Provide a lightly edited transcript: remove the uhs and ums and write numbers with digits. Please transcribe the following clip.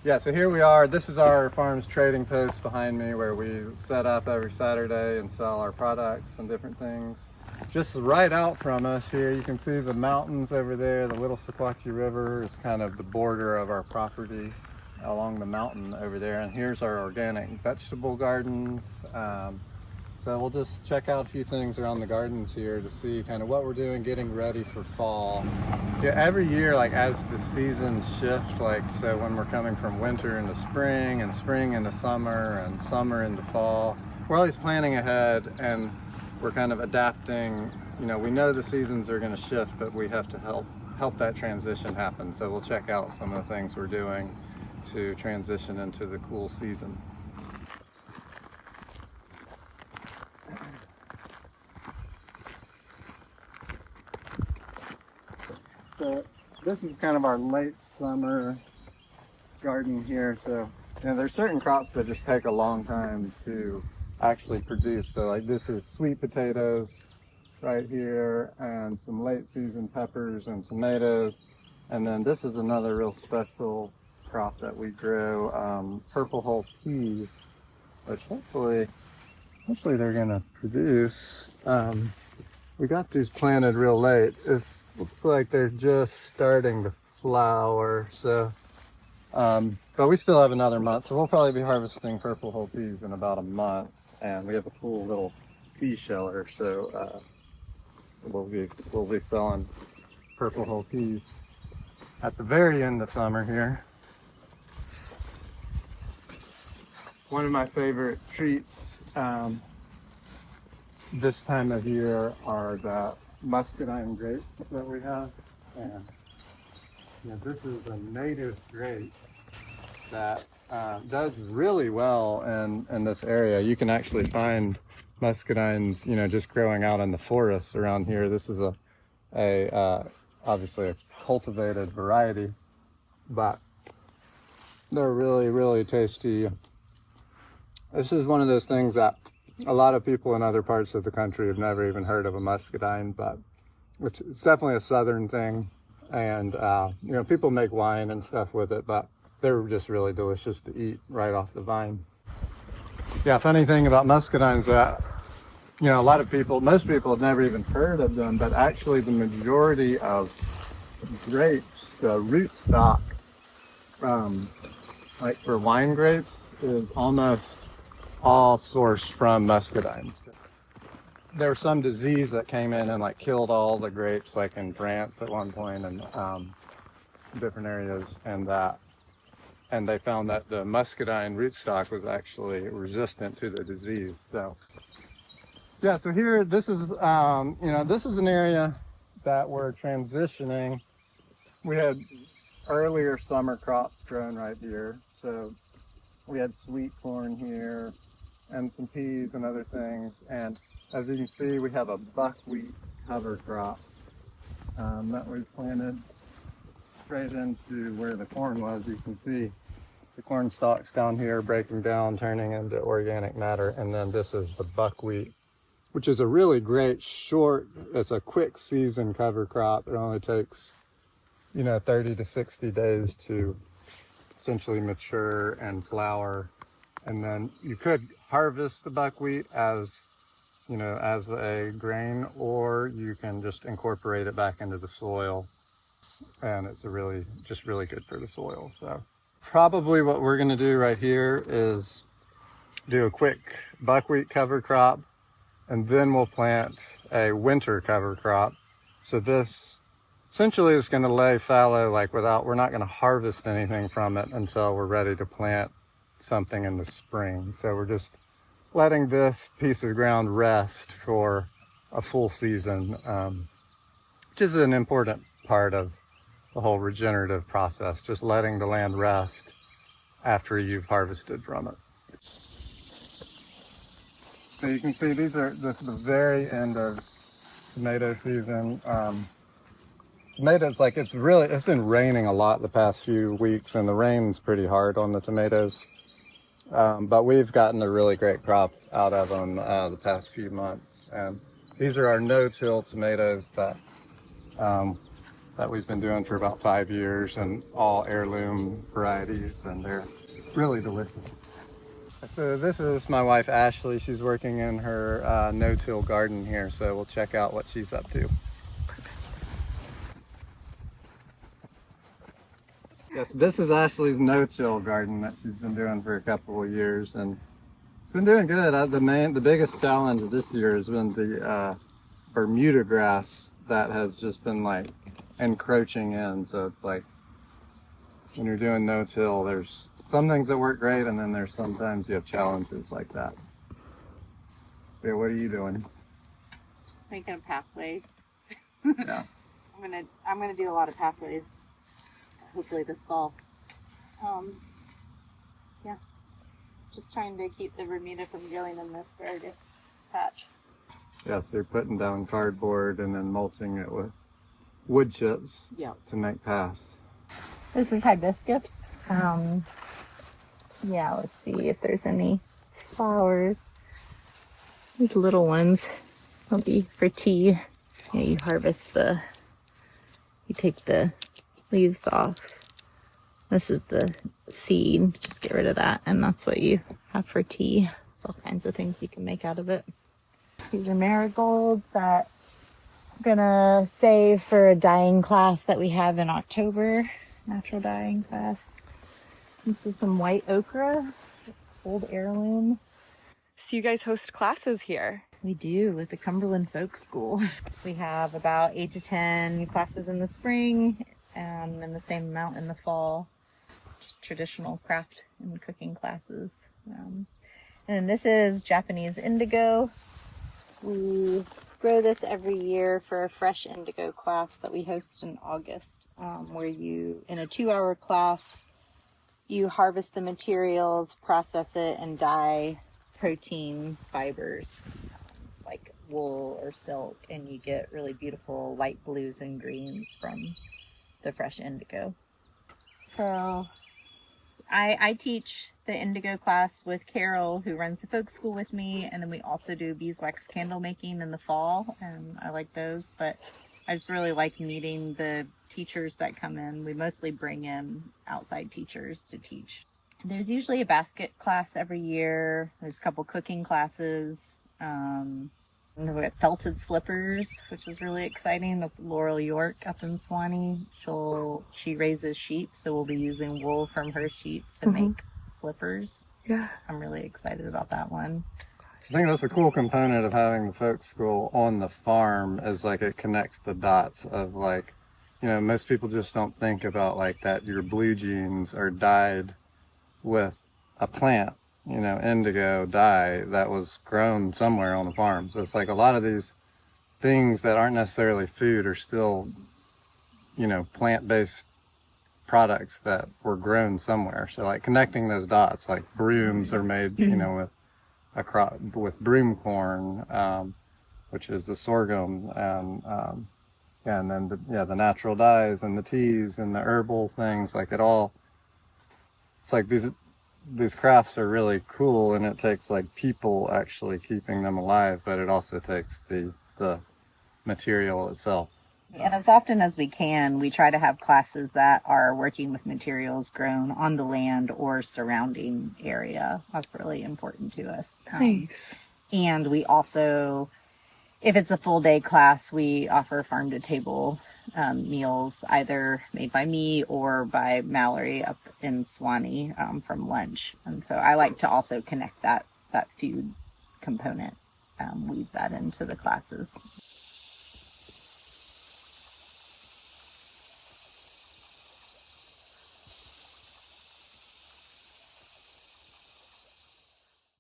Yeah, so here we are. This is our farm's trading post behind me where we set up every Saturday and sell our products and different things. Just right out from us here, you can see the mountains over there. The little Sequatchie River is kind of the border of our property along the mountain over there. And here's our organic vegetable gardens. So we'll just check out a few things around the gardens here to see kind of what we're doing, getting ready for fall. Yeah, every year, like as the seasons shift, like so when we're coming from winter into spring and spring into summer and summer into fall, we're always planning ahead and we're kind of adapting. You know, we know the seasons are going to shift, but we have to help that transition happen. So we'll check out some of the things we're doing to transition into the cool season. So this is kind of our late summer garden here. So there's certain crops that just take a long time to actually produce. So like this is sweet potatoes right here and some late season peppers and tomatoes. And then this is another real special crop that we grow, purple hull peas, which hopefully they're gonna produce. We got these planted real late. It looks like they're just starting to flower. So, but we still have another month. So we'll probably be harvesting purple hull peas in about a month. And we have a cool little pea sheller. So, we'll be selling purple hull peas at the very end of summer here. One of my favorite treats, this time of year are the muscadine grapes that we have. And this is a native grape that does really well in this area. You can actually find muscadines, just growing out in the forests around here. This is obviously a cultivated variety, but they're really, really tasty. This is one of those things that a lot of people in other parts of the country have never even heard of a muscadine, but it's definitely a southern thing. And, people make wine and stuff with it, but they're just really delicious to eat right off the vine. Yeah, funny thing about muscadines that, most people have never even heard of them, but actually the majority of grapes, the rootstock, like for wine grapes, is almost all sourced from muscadines. There was some disease that came in and killed all the grapes, like in France at one point and different areas, and they found that the muscadine rootstock was actually resistant to the disease. So yeah, so here this is this is an area that we're transitioning. We had earlier summer crops grown right here, so we had sweet corn here and some peas and other things. And as you can see, we have a buckwheat cover crop that we planted straight into where the corn was. You can see the corn stalks down here breaking down, turning into organic matter. And then this is the buckwheat, which is a really great it's a quick season cover crop. It only takes, 30 to 60 days to essentially mature and flower. And then you could harvest the buckwheat as a grain, or you can just incorporate it back into the soil. And it's really good for the soil. So probably what we're going to do right here is do a quick buckwheat cover crop, and then we'll plant a winter cover crop. So this essentially is going to lay fallow, we're not going to harvest anything from it until we're ready to plant something in the spring. So we're just letting this piece of ground rest for a full season, which is an important part of the whole regenerative process, just letting the land rest after you've harvested from it. So you can see this is the very end of tomato season. Tomatoes, it's been raining a lot the past few weeks, and the rain's pretty hard on the tomatoes. But we've gotten a really great crop out of them the past few months. And these are our no-till tomatoes that that we've been doing for about 5 years, and all heirloom varieties, and they're really delicious. So this is my wife Ashley. She's working in her no-till garden here, so we'll check out what she's up to. Yes, this is Ashley's no-till garden that she's been doing for a couple of years, and it's been doing good. The biggest challenge this year has been the Bermuda grass that has just been like encroaching in. So it's like when you're doing no-till, there's some things that work great, and then there's sometimes you have challenges like that. Yeah, what are you doing? Making a pathway. Yeah. I'm gonna do a lot of pathways. Hopefully this fall. Yeah. Just trying to keep the Bermuda from growing in this asparagus patch. Yeah, so you're putting down cardboard and then mulching it with wood chips to make paths. This is hibiscus. Yeah, let's see if there's any flowers. There's little ones. They'll be for tea. Yeah, you take the leaves off. This is the seed. Just get rid of that, and that's what you have for tea. There's all kinds of things you can make out of it. These are marigolds that I'm gonna save for a dyeing class that we have in October. Natural dyeing class. This is some white okra, old heirloom. So you guys host classes here? We do, with the Cumberland Folk School. We have about 8 to 10 classes in the spring, and the same amount in the fall. Just traditional craft and cooking classes. And this is Japanese indigo. We grow this every year for a fresh indigo class that we host in August, where you, in a 2-hour class, you harvest the materials, process it, and dye protein fibers like wool or silk, and you get really beautiful light blues and greens from the fresh indigo. So I teach the indigo class with Carol, who runs the folk school with me, and then we also do beeswax candle making in the fall, and I like those, but I just really like meeting the teachers that come in. We mostly bring in outside teachers to teach. There's usually a basket class every year. There's a couple cooking classes. And we have felted slippers, which is really exciting. That's Laurel York up in Swanee. She raises sheep, so we'll be using wool from her sheep to make slippers. Yeah. I'm really excited about that one. I think that's a cool component of having the folk school on the farm, is like it connects the dots of like, you know, most people just don't think about like that your blue jeans are dyed with a plant, you know, indigo dye that was grown somewhere on the farm. So it's like a lot of these things that aren't necessarily food are still, you know, plant-based products that were grown somewhere. So like connecting those dots, like brooms are made, you know, with a crop, with broom corn, which is the sorghum, and then the natural dyes and the teas and the herbal things, like it all. It's like these crafts are really cool, and it takes like people actually keeping them alive, but it also takes the material itself. And as often as we can, we try to have classes that are working with materials grown on the land or surrounding area. That's really important to us. Nice. And we also, if it's a full day class, we offer farm to table meals, either made by me or by Mallory up in Swanee from lunch. And so I like to also connect that food component, weave that into the classes.